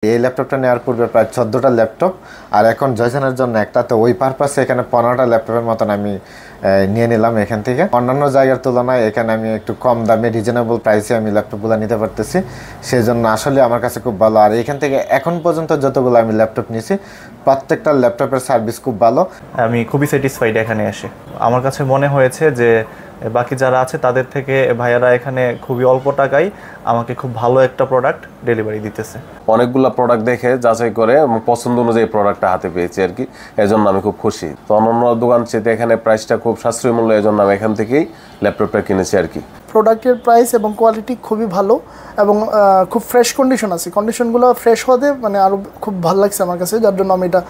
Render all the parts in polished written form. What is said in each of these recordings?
এই ল্যাপটপটা নেওয়ার পূর্বে প্রায় 14টা ল্যাপটপ আর এখন জয়সানের জন্য একটা, তো ওই পারপাসে এখানে 15টা ল্যাপটপের মতন আমি নিয়ে নিলাম এখান থেকে। অন্যান্য জায়গার তুলনায় এখানে আমি একটু কম দামে রিজনেবল প্রাইসে আমি ল্যাপটপগুলো নিতে পারতেছি, সেই জন্য আসলে আমার কাছে খুব ভালো। আর এখান থেকে এখন পর্যন্ত যতগুলো আমি ল্যাপটপ নিয়েছি প্রত্যেকটা ল্যাপটপের সার্ভিস খুব ভালো। আমি খুবই স্যাটিসফাইড এখানে এসে। আমার কাছে মনে হয়েছে যে বাকি যারা আছে তাদের থেকে ভাইয়ারা এখানে খুবই অল্প টাকায় আমাকে খুব ভালো একটা প্রোডাক্ট ডেলিভারি দিতেছে। অনেকগুলো প্রোডাক্ট দেখে যাচাই করে পছন্দ অনুযায়ী প্রোডাক্টটা হাতে পেয়েছি আর কি, এজন্য আমি খুব খুশি। তো অন্যান্য দোকান চেয়ে এখানে প্রাইসটা খুব সাশ্রয়ী মূল্য, এজন্য আমি এখান থেকেই ল্যাপটপটা কিনেছি আর কি। প্রোডাক্টের প্রাইস এবং কোয়ালিটি খুবই ভালো এবং খুব ফ্রেশ কন্ডিশন আছে। কন্ডিশনগুলো ফ্রেশ হতে মানে আরও খুব ভালো লাগছে আমার কাছে, যার জন্য আমি এটা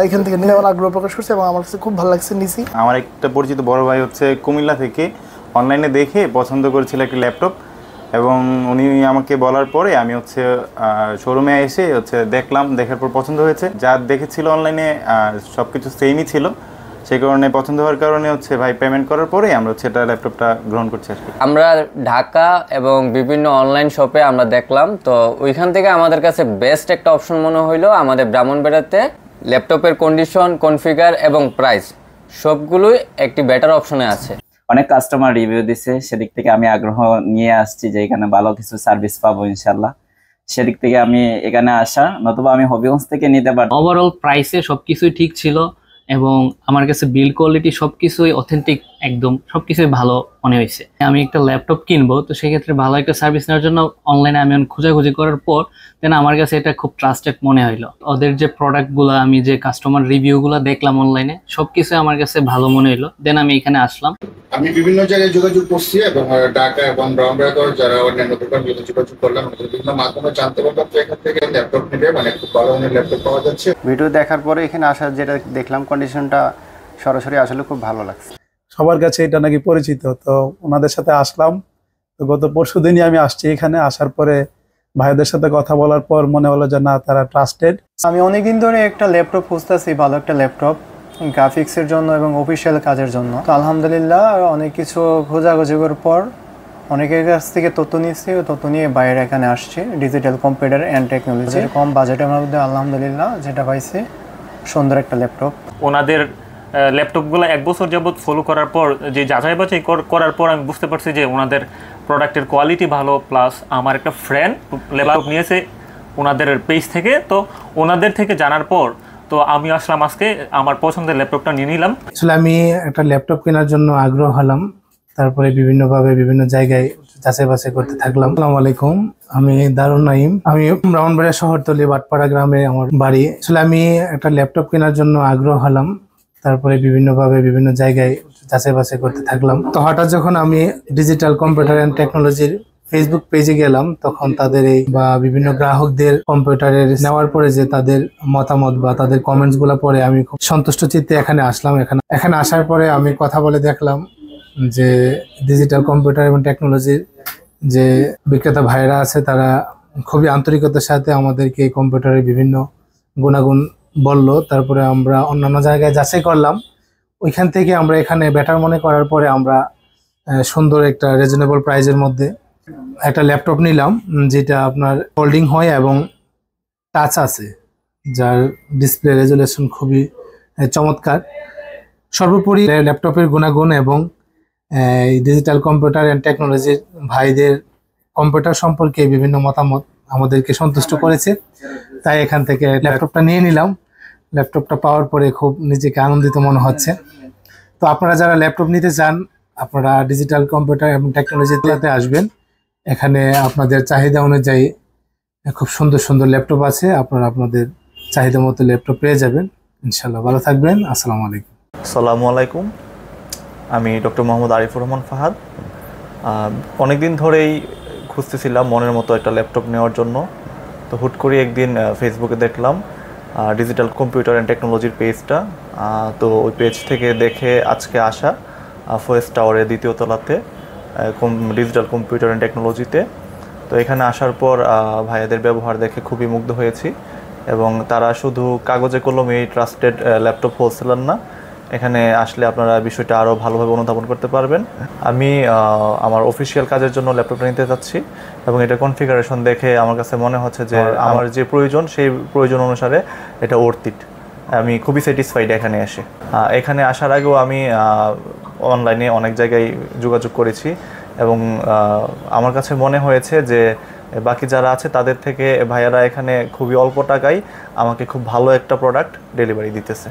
এখান থেকে নেওয়ার আগ্রহ প্রকাশ করছি এবং আমার কাছে খুব ভালো লাগছে নিছি। আমার একটা পরিচিত বড় ভাই হচ্ছে কুমিল্লা থেকে অনলাইনে দেখে পছন্দ করেছিল একটি ল্যাপটপ, এবং উনি আমাকে বলার পরে আমি হচ্ছে শোরুমে এসে হচ্ছে দেখলাম, দেখার পর পছন্দ হয়েছে। যা দেখেছিল অনলাইনে সব কিছু সেমই ছিল, সেই কারণে পছন্দ হওয়ার কারণে হচ্ছে ভাই পেমেন্ট করার পরে আমরা হচ্ছে এটা ল্যাপটপটা গ্রহণ করছি আর কি। আমরা ঢাকা এবং বিভিন্ন অনলাইন শপে আমরা দেখলাম, তো ওইখান থেকে আমাদের কাছে বেস্ট একটা অপশন মনে হইলো আমাদের ব্রাহ্মণবাড়িয়াতে ল্যাপটপের কন্ডিশন, কনফিগার এবং প্রাইস সবগুলোই একটি বেটার অপশনে আছে। অনেক কাস্টমার রিভিউ দিছে, সেদিক থেকে আমি আগ্রহ নিয়ে আসছি যে এখানে ভালো কিছু সার্ভিস পাবো ইনশাল্লাহ। সেদিক থেকে আমি এখানে আসা, নতুবা আমি হবিগঞ্জ থেকে নিতে পারতাম। ওভারঅল প্রাইসে সবকিছুই ঠিক ছিল এবং আমার কাছে বিল কোয়ালিটি সবকিছুই অথেন্টিক, একদম সবকিছুই ভালো মনে হয়েছে। আমি একটা ল্যাপটপ কিনবো, তো সেক্ষেত্রে ভালো একটা সার্ভিস নেওয়ার জন্য অনলাইনে আমি খোঁজাখুঁজি করার পর দেন আমার কাছে এটা খুব ট্রাস্টেড মনে হইলো। ওদের যে প্রোডাক্টগুলো, আমি যে কাস্টমার রিভিউগুলো দেখলাম অনলাইনে, সবকিছু আমার কাছে ভালো মনে হইলো, দেন আমি এখানে আসলাম। আমি বিভিন্ন জায়গায় যোগাযোগ করছি এবং ঢাকা এবং ব্রাহ্মণবাড়িয়া যারা অন্যান্য দোকানগুলো যোগাযোগ করলাম, বিভিন্ন মাধ্যমে জানতে পারলাম যে এখান থেকে ল্যাপটপ নিলে মানে খুব ভালো মানের ল্যাপটপ পাওয়া যাচ্ছে। ভিডিও দেখার পরে এখানে আসা যেটা দেখলাম কন্ডিশনটা সরাসরি আসলে খুব ভালো লাগছে। সবার কাছে এটা নাকি পরিচিত, তো ওনাদের সাথে আসলাম। তো গত পরশুদিনই আমি আসছি এখানে, আসার পরে ভাইদের সাথে কথা বলার পর মনে হলো যে না, তারা ট্রাস্টেড। আমি অনেকদিন ধরে একটা ল্যাপটপ খুঁজতেছি, ভালো একটা ল্যাপটপ গ্রাফিক্সের জন্য এবং অফিসিয়াল কাজের জন্য। তো আলহামদুলিল্লাহ অনেক কিছু খোঁজাখুঁজি করার পর অনেকের কাছ থেকে তথ্য নিচ্ছি, তথ্য নিয়ে বাইরে এখানে আসছি। ডিজিটাল কম্পিউটার অ্যান্ড টেকনোলজি কম বাজেটের মধ্যে আলহামদুলিল্লাহ যেটা পাইছি সুন্দর একটা ল্যাপটপ। ওনাদের ল্যাপটপগুলো 1 বছর যাবত ফলো করার পর, যে যাচাই বাছাই করার পর আমি বুঝতে পারছি যে ওনাদের প্রোডাক্টের কোয়ালিটি ভালো। প্লাস আমার একটা ফ্রেন্ড ল্যাপটপ নিয়েছে ওনাদের পেজ থেকে, তো ওনাদের থেকে জানার পর তো আমি আসলাম আজকে আমার পছন্দের ল্যাপটপটা নিয়ে নিলাম। আসলে আমি একটা ল্যাপটপ কেনার জন্য আগ্রহ হলাম, তারপরে বিভিন্নভাবে বিভিন্ন জায়গায় যাচাই বাছাই করতে থাকলাম। আসসালামু আলাইকুম, আমি দারুন নাইম, আমি ব্রাহ্মণবাড়িয়া শহরতলি বাটপাড়া গ্রামে আমার বাড়ি। আসলে আমি একটা ল্যাপটপ কেনার জন্য আগ্রহ হলাম, তারপরে বিভিন্নভাবে বিভিন্ন জায়গায় যাচাই বাছাই করতে থাকলাম। তো হঠাৎ যখন আমি ডিজিটাল কম্পিউটার অ্যান্ড টেকনোলজির ফেসবুক পেজে গেলাম, তখন তাদের এই বা বিভিন্ন গ্রাহকদের কম্পিউটারের নেওয়ার পরে যে তাদের মতামত বা তাদের কমেন্টস গুলা পরে আমি খুব সন্তুষ্ট চিত্তে এখানে আসলাম। এখানে আসার পরে আমি কথা বলে দেখলাম যে ডিজিটাল কম্পিউটার এবং টেকনোলজির যে বিক্রেতা ভাইরা আছে তারা খুবই আন্তরিকতার সাথে আমাদেরকে এই কম্পিউটারের বিভিন্ন গুণাগুণ বললো। তারপরে আমরা অন্যান্য জায়গায় যাচাই করলাম, ওইখান থেকে আমরা এখানে বেটার মনে করার পরে আমরা সুন্দর একটা রিজনেবল প্রাইজের মধ্যে একটা ল্যাপটপ নিলাম, যেটা আপনার ফোল্ডিং হয় এবং টাচ আছে, যার ডিসপ্লে রেজুলেশন খুবই চমৎকার। সর্বোপরি ল্যাপটপের গুণাগুণ এবং ডিজিটাল কম্পিউটার অ্যান্ড টেকনোলজির ভাইদের কম্পিউটার সম্পর্কে বিভিন্ন মতামত আমাদেরকে সন্তুষ্ট করেছে, তাই এখান থেকে ল্যাপটপটা নিয়ে নিলাম। ল্যাপটপটা পাওয়ার পরে খুব নিজেকে আনন্দিত মনে হচ্ছে। তো আপনারা যারা ল্যাপটপ নিতে চান, আপনারা ডিজিটাল কম্পিউটার এবং টেকনোলজিতে আসবেন। এখানে আপনাদের চাহিদা অনুযায়ী খুব সুন্দর সুন্দর ল্যাপটপ আছে, আপনারা আপনাদের চাহিদা মতো ল্যাপটপ পেয়ে যাবেন ইনশাল্লাহ। ভালো থাকবেন, আসসালামু আলাইকুম। আসসালামু আলাইকুম, আমি ডক্টর মোহাম্মদ আরিফুর রহমান ফাহাদ। অনেকদিন ধরেই খুঁজতেছিলাম মনের মতো একটা ল্যাপটপ নেওয়ার জন্য। তো হুট করে একদিন ফেসবুকে দেখলাম ডিজিটাল কম্পিউটার অ্যান্ড টেকনোলজির পেজটা। তো ওই পেজ থেকে দেখে আজকে আসা ফরেস্ট টাওয়ারের 2য় তলাতে ডিজিটাল কম্পিউটার অ্যান্ড টেকনোলজিতে। তো এখানে আসার পর ভাইয়াদের ব্যবহার দেখে খুবই মুগ্ধ হয়েছি, এবং তারা শুধু কাগজে কলমে ট্রাস্টেড ল্যাপটপ হোলসেলার না, এখানে আসলে আপনারা বিষয়টা আরও ভালোভাবে অনুধাবন করতে পারবেন। আমি আমার অফিসিয়াল কাজের জন্য ল্যাপটপটা নিতে চাচ্ছি এবং এটা কনফিগারেশন দেখে আমার কাছে মনে হচ্ছে যে আমার যে প্রয়োজন সেই প্রয়োজন অনুসারে এটা ওর্থ ইট। আমি খুবই স্যাটিসফাইড এখানে এসে। এখানে আসার আগেও আমি অনলাইনে অনেক জায়গায় যোগাযোগ করেছি এবং আমার কাছে মনে হয়েছে যে বাকি যারা আছে তাদের থেকে ভাইয়ারা এখানে খুবই অল্প টাকায় আমাকে খুব ভালো একটা প্রোডাক্ট ডেলিভারি দিতেছে।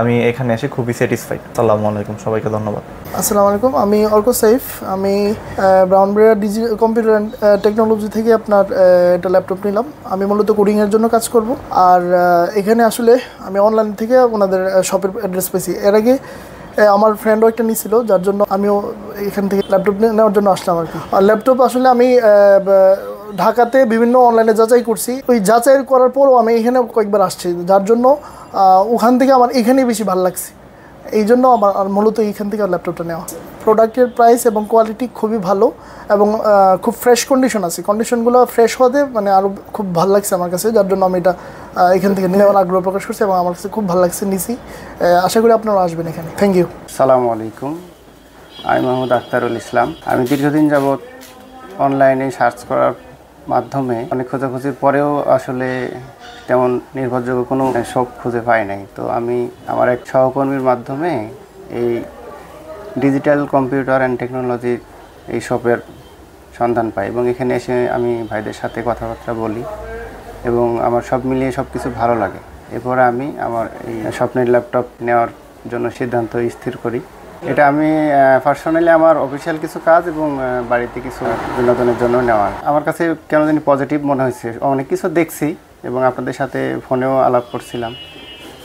আমি এখানে এসে খুবই স্যাটিসফাইড। আসসালামু আলাইকুম, সবাইকে ধন্যবাদ। আসসালামু আলাইকুম, আমি অর্ক সাইফ। আমি ব্রাউনবেরিয়া কম্পিউটার অ্যান্ড টেকনোলজি থেকে আপনার একটা ল্যাপটপ নিলাম। আমি মূলত কোডিংয়ের জন্য কাজ করব। আর এখানে আসলে আমি অনলাইন থেকে ওনাদের শপের অ্যাড্রেস পেয়েছি। এর আগে আমার ফ্রেন্ডও একটা নিয়েছিল, যার জন্য আমিও এখান থেকে ল্যাপটপ নেওয়ার জন্য আসলাম আর কি। আর ল্যাপটপ আসলে আমি ঢাকাতে বিভিন্ন অনলাইনে যাচাই করছি। ওই যাচাই করার পরও আমি এখানে কয়েকবার আসছি, যার জন্য ওখান থেকে আমার এখানেই বেশি ভালো লাগছে। এই জন্য আমার মূলত এইখান থেকে ল্যাপটপটা নেওয়া। প্রোডাক্টের প্রাইস এবং কোয়ালিটি খুবই ভালো এবং খুব ফ্রেশ কন্ডিশন আছে। কন্ডিশনগুলো ফ্রেশ হওয়াতে মানে আরও খুব ভালো লাগছে আমার কাছে, যার জন্য আমি এটা এখান থেকে নেওয়ার আগ্রহ প্রকাশ করছি এবং আমার কাছে খুব ভালো লাগছে, নিছি। আশা করি আপনারা আসবেন এখানে। Thank you. আসসালামু আলাইকুম, আমি মোহাম্মদ আখতারুল ইসলাম। আমি দীর্ঘদিন যাবৎ অনলাইনে সার্চ করার মাধ্যমে অনেক খোঁজাখুঁজির পরেও আসলে তেমন নির্ভরযোগ্য কোনো শপ খুঁজে পাই নাই। তো আমি আমার এক সহকর্মীর মাধ্যমে এই ডিজিটাল কম্পিউটার অ্যান্ড টেকনোলজির এই শপের সন্ধান পাই এবং এখানে এসে আমি ভাইদের সাথে কথাবার্তা বলি এবং আমার সব মিলিয়ে সব কিছু ভালো লাগে। এরপরে আমি আমার এই স্বপ্নের ল্যাপটপ নেওয়ার জন্য সিদ্ধান্ত স্থির করি। এটা আমি পার্সোনালি আমার অফিসিয়াল কিছু কাজ এবং বাড়িতে কিছু বিনোদনের জন্য নেওয়া। আমার কাছে কেন জানি পজিটিভ মনে হয়েছে। অনেক কিছু দেখছি এবং আপনাদের সাথে ফোনেও আলাপ করছিলাম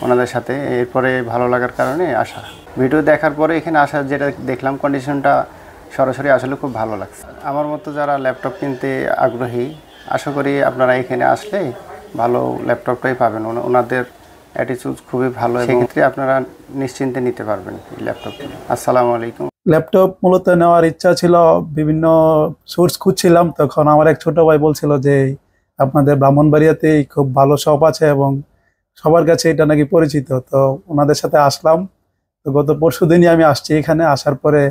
ওনাদের সাথে। এরপরে ভালো লাগার কারণে আসা। ভিডিও দেখার পরে এখানে আসা, যেটা দেখলাম কন্ডিশনটা সরাসরি আসলে খুব ভালো লাগছে। আমার মতো যারা ল্যাপটপ কিনতে আগ্রহী, আশা করি আপনারা এখানে আসলে ভালো ল্যাপটপটাই পাবেন। ওনাদের অ্যাটিটিউড খুবই ভালো, সেক্ষেত্রে আপনারা নিশ্চিন্তে নিতে পারবেন এই ল্যাপটপটি। আসসালামু আলাইকুম। ল্যাপটপ মূলত নেওয়ার ইচ্ছা ছিল, বিভিন্ন সোর্স খুঁজছিলাম। তখন আমার এক ছোট ভাই বলছিল যে আপনাদের ব্রাহ্মণবাড়িয়াতেই খুব ভালো শপ আছে এবং সবার কাছে এটা নাকি পরিচিত। তো ওনাদের সাথে আসলাম। তো গত পরশু দিনই আমি আসছি এখানে। আসার পরে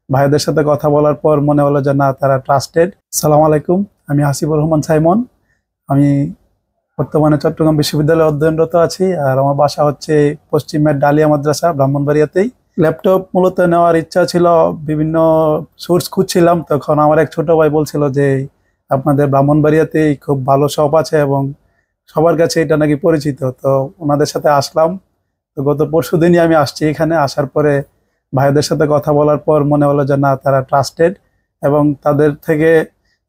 ভাইদের সাথে কথা বলার পর মনে হলো যে না, তারা ট্রাস্টেড। আসসালামু আলাইকুম, আমি হাসিবুর রহমান সাইমন। আমি বর্তমানে চট্টগ্রাম বিশ্ববিদ্যালয়ে অধ্যয়নরত আছি আর আমার বাসা হচ্ছে পশ্চিমের ডালিয়া মাদ্রাসা, ব্রাহ্মণবাড়িয়াতেই। ল্যাপটপ মূলত নেওয়ার ইচ্ছা ছিল, বিভিন্ন সোর্স খুঁজছিলাম। তখন আমার এক ছোট ভাই বলছিল যে আপনাদের ব্রাহ্মণবাড়িয়াতেই খুব ভালো শপ আছে এবং সবার কাছে এটা নাকি পরিচিত। তো ওনাদের সাথে আসলাম। তো গত পরশু দিনই আমি আসছি এখানে। আসার পরে ভাইদের সাথে কথা বলার পর মনে হলো যে না, তারা ট্রাস্টেড এবং তাদের থেকে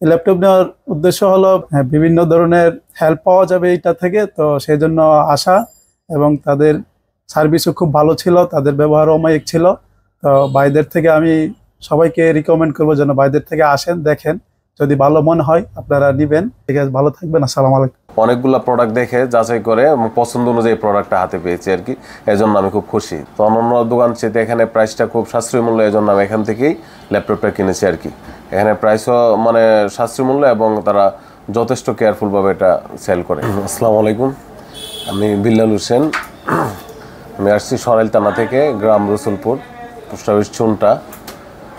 ল্যাপটপ নেওয়ার উদ্দেশ্য হলো বিভিন্ন ধরনের হেল্প পাওয়া যাবে এটা থেকে। তো সেই জন্য আসা এবং তাদের সার্ভিসও খুব ভালো ছিল, তাদের ব্যবহারও অমায়িক ছিল। তো ভাইদের থেকে আমি সবাইকে রিকমেন্ড করবো যেন ভাইদের থেকে আসেন, দেখেন, যদি ভালো মনে হয় আপনারা নেবেন। ঠিক আছে, ভালো থাকবেন। আসসালামু আলাইকুম। অনেকগুলো প্রোডাক্ট দেখে যাচাই করে পছন্দ অনুযায়ী প্রোডাক্টটা হাতে পেয়েছি আর কি, এজন্য আমি খুব খুশি। তো অন্যান্য দোকান চেয়ে এখানে প্রাইসটা খুব সাশ্রয়ী মূল্য, এজন্য আমি এখান থেকেই ল্যাপটপটা কিনেছি আর কি। এখানে প্রাইসও মানে সাশ্রয়ী মূল্য এবং তারা যথেষ্ট কেয়ারফুলভাবে এটা সেল করে। আসসালামু আলাইকুম, আমি বিল্লাল হোসেন। আমি আসছি সরাইল থানা থেকে, গ্রাম রসুলপুর, পোস্ট অফিস চুনটা।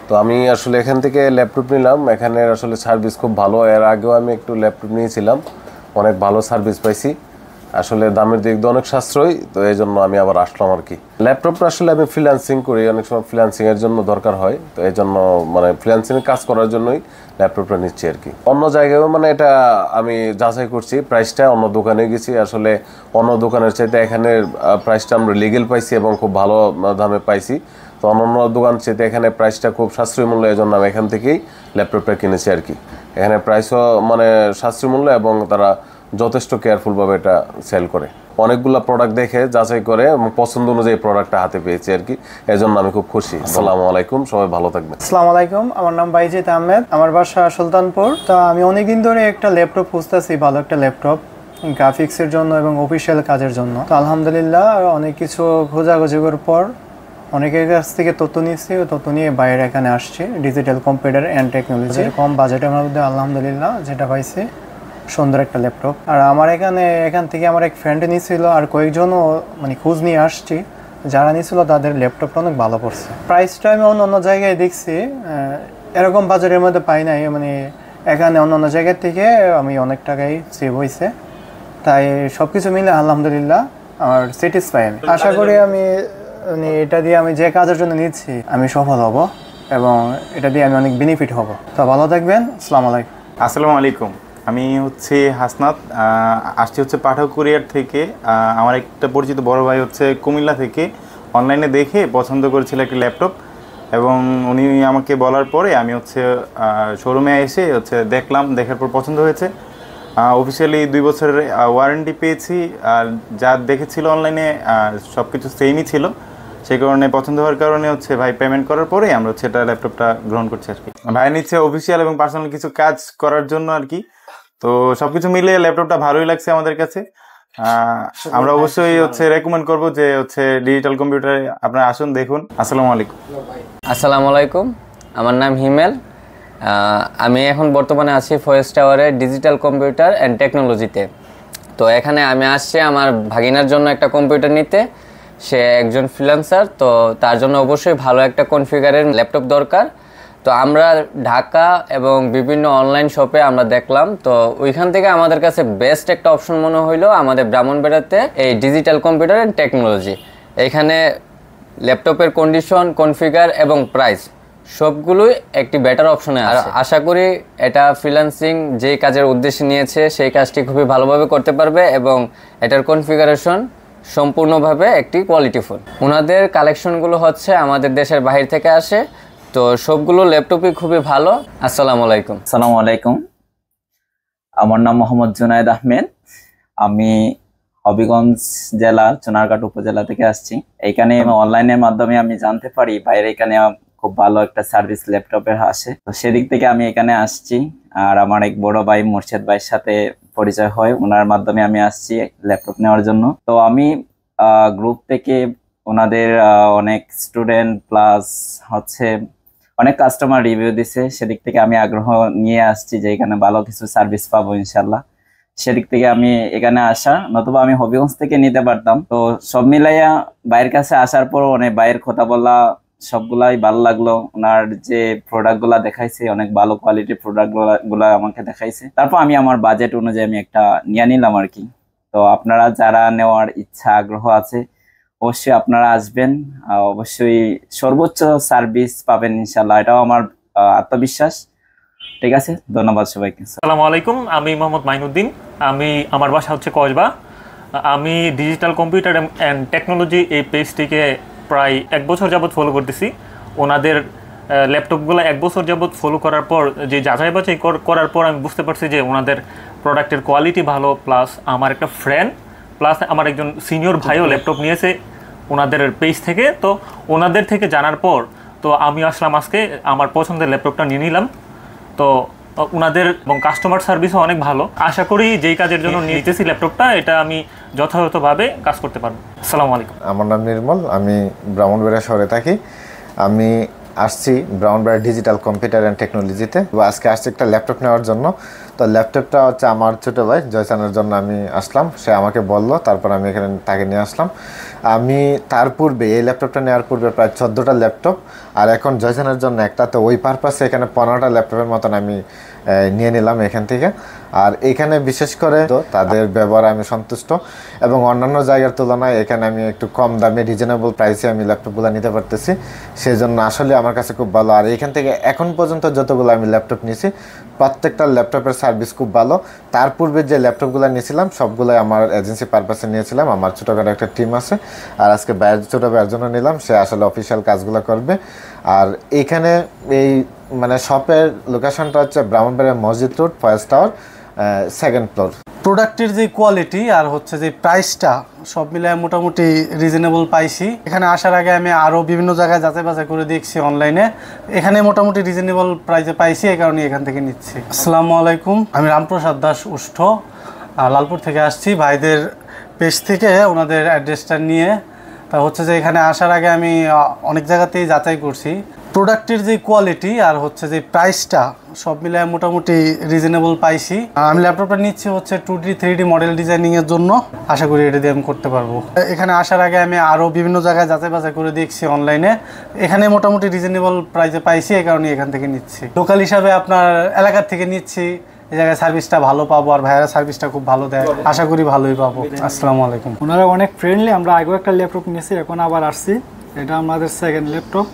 তো আমি আসলে এখান থেকে ল্যাপটপ নিলাম। এখানে আসলে সার্ভিস খুব ভালো। এর আগেও আমি একটু ল্যাপটপ নিয়েছিলাম, অনেক ভালো সার্ভিস পাইছি। আসলে দামের দিক দিয়ে অনেক সাশ্রয়ী, তো এই জন্য আমি আবার আসলাম আর কি। ল্যাপটপটা আসলে আমি ফ্রিল্যান্সিং করি, অনেক সময় ফ্রিল্যান্সিংয়ের জন্য দরকার হয়। তো এই জন্য মানে ফ্রিল্যান্সিংয়ে কাজ করার জন্যই ল্যাপটপটা নিচ্ছি আর কি। অন্য জায়গায়ও মানে এটা আমি যাচাই করছি প্রাইসটা, অন্য দোকানে গেছি। আসলে অন্য দোকানের চাইতে এখানে প্রাইসটা আমরা লিগেল পাইছি এবং খুব ভালো দামে পাইছি। তো অন্যান্য দোকান চাইতে এখানে প্রাইসটা খুব সাশ্রয়ী মূল্য, এই জন্য আমি এখান থেকেই ল্যাপটপটা কিনেছি আর কি। এখানে প্রাইসও মানে সাশ্রয়ী মূল্য এবং তারা যথেষ্ট কেয়ারফুলভাবে এটা সেল করে। অনেকগুলো প্রোডাক্ট দেখে যাচাই করে পছন্দ অনুযায়ী প্রোডাক্টটা হাতে পেয়েছি আর কি, এজন্য আমি খুব খুশি। আসসালামু আলাইকুম, সবাই ভালো থাকবেন। আসসালামু আলাইকুম, আমার নাম বাইজিদ আহমেদ, আমার বাসা সুলতানপুর। তো আমি অনেকদিন ধরে একটা ল্যাপটপ খুঁজতেছি, ভালো একটা ল্যাপটপ গ্রাফিক্সের জন্য এবং অফিসিয়াল কাজের জন্য। তো আলহামদুলিল্লাহ অনেক কিছু খোঁজাখুঁজি করার পর অনেকের কাছ থেকে তথ্য নিচ্ছি, তথ্য নিয়ে বাইরে এখানে আসছি। ডিজিটাল কম্পিউটার অ্যান্ড টেকনোলজি, কম বাজেটের মধ্যে আলহামদুলিল্লাহ যেটা পাইছি সুন্দর একটা ল্যাপটপ। আর আমার এখান থেকে আমার এক ফ্রেন্ড নিয়েছিল, আর কয়েকজনও মানে খোঁজ নিয়ে আসছি যারা নিয়েছিল তাদের ল্যাপটপটা অনেক ভালো পড়ছে। প্রাইসটা আমি অন্য জায়গায় দেখছি, এরকম বাজারের মধ্যে পাই নাই, মানে এখানে অন্য জায়গার থেকে আমি অনেক টাকাই সেভ হয়েছে। তাই সব কিছু মিলে আলহামদুলিল্লাহ আমার স্যাটিসফাই। আমি আশা করি আমি মানে এটা দিয়ে আমি যে কাজের জন্য নিচ্ছি আমি সফল হব এবং এটা দিয়ে আমি অনেক বেনিফিট হব। তো ভালো থাকবেন। আসসালামু আলাইকুম। আসসালামু আলাইকুম। আমি হচ্ছে হাসনাত, আসছি হচ্ছে পাঠক কুরিয়ার থেকে। আমার একটা পরিচিত বড় ভাই হচ্ছে কুমিল্লা থেকে অনলাইনে দেখে পছন্দ করেছিল একটি ল্যাপটপ, এবং উনি আমাকে বলার পরে আমি হচ্ছে শোরুমে এসে হচ্ছে দেখলাম, দেখার পর পছন্দ হয়েছে। অফিসিয়ালি 2 বছরের ওয়ারেন্টি পেয়েছি, আর যা দেখেছিল অনলাইনে সব কিছু সেমই ছিল। সেই কারণে পছন্দ হওয়ার কারণে হচ্ছে ভাই পেমেন্ট করার পরে আমরা হচ্ছে এটা ল্যাপটপটা গ্রহণ করছি আর কি। ভাই নিচ্ছে অফিসিয়াল এবং পার্সোনাল কিছু কাজ করার জন্য আর কি। তো সবকিছু মিলে ল্যাপটপটা ভালোই লাগছে আমাদের কাছে। আমরা অবশ্যই হচ্ছে রেকমেন্ড করব যে হচ্ছে ডিজিটাল কম্পিউটারে আপনারা আসুন, দেখুন। আসসালামু আলাইকুম। আসসালামু আলাইকুম, আমার নাম হিমেল। আমি এখন বর্তমানে আছি ফয়েজ টাওয়ারে ডিজিটাল কম্পিউটার অ্যান্ড টেকনোলজিতে। তো এখানে আমি আসছি আমার ভাগিনার জন্য একটা কম্পিউটার নিতে। সে একজন ফ্রিল্যান্সার, তো তার জন্য অবশ্যই ভালো একটা কনফিগারের ল্যাপটপ দরকার। তো আমরা ঢাকা এবং বিভিন্ন অনলাইন শপে আমরা দেখলাম, তো ওইখান থেকে আমাদের কাছে বেস্ট একটা অপশন মনে হইলো আমাদের ব্রাহ্মণবাড়িয়াতে এই ডিজিটাল কম্পিউটার অ্যান্ড টেকনোলজি। এখানে ল্যাপটপের কন্ডিশন, কনফিগার এবং প্রাইস সবগুলোই একটি বেটার অপশনে আছে। আশা করি এটা ফ্রিল্যান্সিং যেই কাজের উদ্দেশ্যে নিয়েছে সেই কাজটি খুবই ভালোভাবে করতে পারবে, এবং এটার কনফিগারেশন সম্পূর্ণভাবে একটি কোয়ালিটিফুল। ওনাদের কালেকশনগুলো হচ্ছে আমাদের দেশের বাহির থেকে আসে, তো সবগুলো ল্যাপটপই খুবই ভালো। আসসালামু আলাইকুম। আসসালামু আলাইকুম, আমার নাম মোহাম্মদ জুনায়েদ আহমেদ। আমি হবিগঞ্জ জেলা চুনারঘাট উপজেলা থেকে আসছি। এইখানে অনলাইনের মাধ্যমে আমি জানতে পারি বাইরে এখানে খুব ভালো একটা সার্ভিস ল্যাপটপের আসে, তো সেদিক থেকে আমি এখানে আসছি। আর আমার এক বড় ভাই মুর্শেদ ভাইয়ের সাথে পরিচয় হয়, ওনার মাধ্যমে আমি আসছি ল্যাপটপ নেওয়ার জন্য। তো আমি গ্রুপ থেকে ওনাদের অনেক স্টুডেন্ট প্লাস হচ্ছে অনেক কাস্টমার রিভিউ দিছে, সেদিক থেকে আমি আগ্রহ নিয়ে আসছি যে এখানে ভালো কিছু সার্ভিস পাবো ইনশাল্লাহ। সেদিক থেকে আমি এখানে আসা, নতুবা আমি হবিগঞ্জ থেকে নিতে পারতাম। তো সব মিলাইয়া বাইরের কাছে আসার পর অনেক বাইরের কথা বলা সবগুলাই ভালো লাগলো। ওনার যে প্রোডাক্ট গুলা দেখাইছে অনেক ভালো কোয়ালিটির প্রোডাক্ট গুলা আমাকে দেখাইছে। তারপর আমি আমার বাজেট অনুযায়ী আমি একটা নিয়ে নিলাম আর কি। তো আপনারা যারা নেওয়ার ইচ্ছা আগ্রহ আছে অবশ্যই আপনারা আসবেন, অবশ্যই সর্বোচ্চ সার্ভিস পাবেন ইনশাল্লাহ, এটাও আমার আত্মবিশ্বাস। ঠিক আছে, ধন্যবাদ সবাইকে। আসসালামু আলাইকুম, আমি মোহাম্মদ মাইনুদ্দিন। আমার বাসা হচ্ছে কসবা। আমি ডিজিটাল কম্পিউটার অ্যান্ড টেকনোলজি এই পেজটিকে প্রায় 1 বছর যাবৎ ফলো করতেছি। ওনাদের ল্যাপটপগুলো 1 বছর যাবৎ ফলো করার পর যে যাচাই বাছাই করার পর আমি বুঝতে পারছি যে ওনাদের প্রোডাক্টের কোয়ালিটি ভালো, প্লাস আমার একটা ফ্রেন্ড প্লাস আমার একজন সিনিয়র ভাইও ল্যাপটপ নিয়েছে ওনাদের পেজ থেকে। তো ওনাদের থেকে জানার পর তো আমি আসলাম আজকে আমার পছন্দের ল্যাপটপটা নিয়ে নিলাম। তো ওনাদের এবং কাস্টমার সার্ভিসও অনেক ভালো। আশা করি যেই কাজের জন্য নিতেছি ল্যাপটপটা এটা আমি যথাযথভাবে কাজ করতে পারবো। আসসালামু আলাইকুম। আমার নাম নির্মল, আমি ব্রাহ্মণবাড়িয়া শহরে থাকি। আমি আসছি ব্রাহ্মণবাড়িয়া ডিজিটাল কম্পিউটার অ্যান্ড টেকনোলজিতে। আজকে আসছি একটা ল্যাপটপ নেওয়ার জন্য। তো ল্যাপটপটা হচ্ছে আমার ছোটো ভাই জয়সানের জন্য আমি আসলাম, সে আমাকে বললো, তারপর আমি এখানে তাকে নিয়ে আসলাম। আমি তার পূর্বে এই ল্যাপটপটা নেওয়ার পূর্বে প্রায় 14টা ল্যাপটপ, আর এখন জয়সানের জন্য একটা, তো ওই পারপাসে এখানে 15টা ল্যাপটপের মতন আমি নিয়ে নিলাম এখান থেকে। আর এখানে বিশেষ করে তো তাদের ব্যবহারে আমি সন্তুষ্ট, এবং অন্যান্য জায়গার তুলনায় এখানে আমি একটু কম দামে রিজনেবল প্রাইসে আমি ল্যাপটপগুলো নিতে পারতেছি, সেই জন্য আসলে আমার কাছে খুব ভালো। আর এখান থেকে এখন পর্যন্ত যতগুলো আমি ল্যাপটপ নিয়েছি প্রত্যেকটা ল্যাপটপের সার্ভিস খুব ভালো। তার পূর্বে যে ল্যাপটপগুলো নিয়েছিলাম সবগুলোই আমার এজেন্সি পারপাসে নিয়েছিলাম, আমার ছোটোখাটো একটা টিম আছে। আর আজকে ছোটো ভাইয়ের জন্য নিলাম, সে আসলে অফিসিয়াল কাজগুলো করবে। আর এইখানে এই মানে শপের লোকেশনটা হচ্ছে ব্রাহ্মণবাড়িয়া মসজিদ road, Faiz tower, 2nd floor. প্রোডাক্টের যে কোয়ালিটি আর হচ্ছে যে প্রাইসটা সব মিলে মোটামুটি রিজনেবল পাইছি। এখানে আসার আগে আমি আরও বিভিন্ন জায়গায় যাচাই বাছাই করে দেখছি অনলাইনে, এখানে মোটামুটি রিজনেবল প্রাইসে পাইছি, এই কারণে এখান থেকে নিচ্ছি। আসসালামু আলাইকুম, আমি রামপ্রসাদ দাস উষ্ঠ, লালপুর থেকে আসছি। ভাইদের পেজ থেকে ওনাদের অ্যাড্রেসটা নিয়ে তা হচ্ছে যে এখানে আসার আগে আমি অনেক জায়গাতেই যাচাই করছি। প্রোডাক্টের যে কোয়ালিটি আর হচ্ছে যে প্রাইসটা সব মিলে মোটামুটি রিজনেবল পাইছি। আমি ল্যাপটপটা নিচ্ছি হচ্ছে 2D 3D মডেল ডিজাইনিংয়ের জন্য। আশা করি এটা দিয়ে আমি করতে পারবো। এখানে আসার আগে আমি আরও বিভিন্ন জায়গায় যাচাই বাছাই করে দেখছি অনলাইনে, এখানে মোটামুটি রিজনেবল প্রাইসে পাইছি, এই কারণে এখান থেকে নিচ্ছি। লোকাল হিসাবে আপনার এলাকার থেকে নিচ্ছি, এই জায়গায় সার্ভিসটা ভালো পাবো, আর ভাইয়ারা সার্ভিসটা খুব ভালো দেয়, আশা করি ভালোই পাবো। আসসালামু আলাইকুম। ওনারা অনেক ফ্রেন্ডলি। আমরা আগেও একটা ল্যাপটপ নিয়েছি, এখন আবার আসছি, এটা আমাদের সেকেন্ড ল্যাপটপ।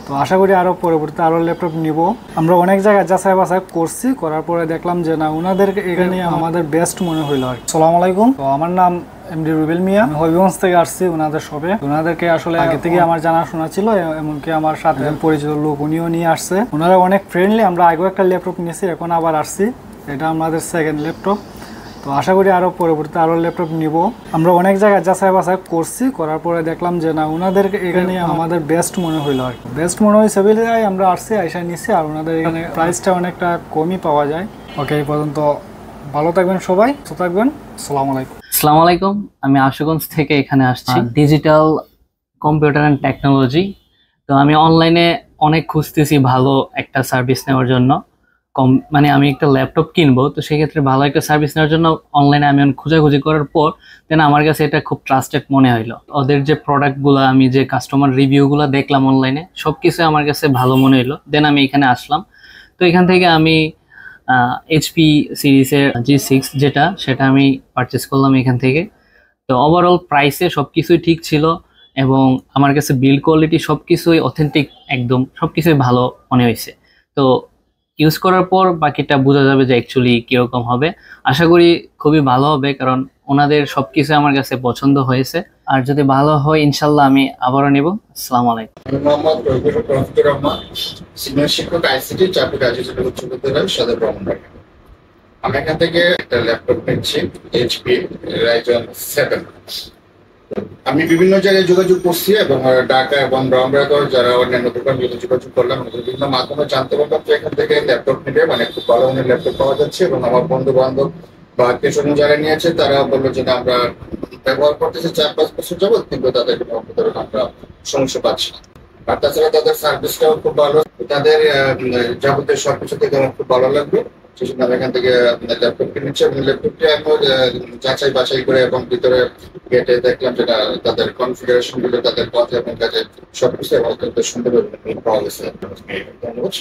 তো আশা করি আরও পরবর্তীতে আরও ল্যাপটপ নিব। আমরা অনেক জায়গায় যাচাই বাছাই করছি, করার পরে দেখলাম যে না, ওনাদের এখানে আমাদের বেস্ট মনে হইলো আর কি। আসসালামু আলাইকুম। তো আমার নাম এমডি রুবেল মিয়া, আমি হবিগঞ্জ থেকে আসছি ওনাদের শপে। ওনাদেরকে আসলে আগে থেকে আমার জানাশোনা ছিল, এমনকি আমার সাথে পরিচিত লোক উনিও নিয়ে আসছে। ওনারা অনেক ফ্রেন্ডলি। আমরা আগেও একটা ল্যাপটপ নিয়েছি, এখন আবার আসছি, এটা আমাদের সেকেন্ড ল্যাপটপ। তো আশা করি আরও পরবর্তীতে আরও ল্যাপটপ নিব। আমরা অনেক জায়গায় যাচাই বাছাই করছি, করার পরে দেখলাম যে না, ওনাদের এখানে আমাদের বেস্ট মনে হইলো আর কি। বেস্ট মনে হয়েছে বলে আমরা আসছি, আইসা নিচ্ছি। আর ওনাদের এখানে প্রাইসটা অনেকটা কমই পাওয়া যায়। ওকে, এই পর্যন্ত ভালো থাকবেন সবাই, সুস্থ থাকবেন। আসসালামু আলাইকুম। আসসালামু আলাইকুম। আমি আশুগঞ্জ থেকে এখানে আসছি, ডিজিটাল কম্পিউটার অ্যান্ড টেকনোলজি। তো আমি অনলাইনে অনেক খুঁজতেছি ভালো একটা সার্ভিস নেওয়ার জন্য। মানে আমি একটা ল্যাপটপ কিনবো, তো সেক্ষেত্রে ভালো একটা সার্ভিস নেওয়ার জন্য অনলাইনে আমি খোঁজাখুঁজি করার পর দেন আমার কাছে এটা খুব ট্রাস্টেড মনে হইলো। ওদের যে প্রোডাক্টগুলো, আমি যে কাস্টমার রিভিউগুলো দেখলাম অনলাইনে, সব কিছু আমার কাছে ভালো মনে হইলো। দেন আমি এখানে আসলাম। তো এখান থেকে আমি HP সিরিজের G6 সেটা আমি পারচেস করলাম এখান থেকে। তো ওভারঅল প্রাইসে সব কিছুই ঠিক ছিল এবং আমার কাছে বিল্ড কোয়ালিটি সব কিছুই অথেন্টিক, একদম সব কিছুই ভালো মনে হয়েছে। তো ইউজ করার পর বাকিটা বোঝা যাবে যে অ্যাকচুয়ালি কীরকম হবে। আশা করি খুবই ভালো হবে, কারণ ওনাদের সব কিছু আমার কাছে পছন্দ হয়েছে। আর যদি ভালো হয় ইনশাল্লাহ আমি আবারও নেব। আসসালামু আলাইকুম। মোহাম্মদ রফিকুর রহমান, সিনিয়র শিক্ষক ICT, চাকরি রাজশাহী উচ্চ বিদ্যালয়, সদর ব্রাহ্মণবাড়িয়া। আমি এখান থেকে একটা ল্যাপটপ নিচ্ছি, HP Ryzen 7। আমি বিভিন্ন জায়গায় যোগাযোগ করছি এবং ঢাকা এবং ব্রাহ্মণবাড়িয়া যারা অন্যান্য দোকানগুলো যোগাযোগ করলাম, বিভিন্ন মাধ্যমে জানতে পারলাম যে এখান থেকে ল্যাপটপ নিলে মানে খুব ভালো ধরনের ল্যাপটপ পাওয়া যাচ্ছে। এবং আমার বন্ধু বান্ধব বা আত্মীয় যারা নিয়েছে তারা বললো যে আমরা ব্যবহার করতেছি 4-5 বছর যাবত, কিন্তু তাদের কোনো আমরা সমস্যা পাচ্ছি না। আর তাছাড়া তাদের সার্ভিসটাও খুব ভালো, তাদের যাবতীয় সবকিছু থেকে আমার খুব ভালো লাগবে। সেজন্য আমি এখান থেকে ল্যাপটপ কিনেছি এবং ল্যাপটপটি আমি যাচাই বাছাই করে এবং ভিতরে গেটে দেখলাম যেটা তাদের কনফিগারেশন গুলো, তাদের কথা এবং কাজের সবকিছু অত্যন্ত সুন্দরভাবে পাওয়া গেছে। ধন্যবাদ।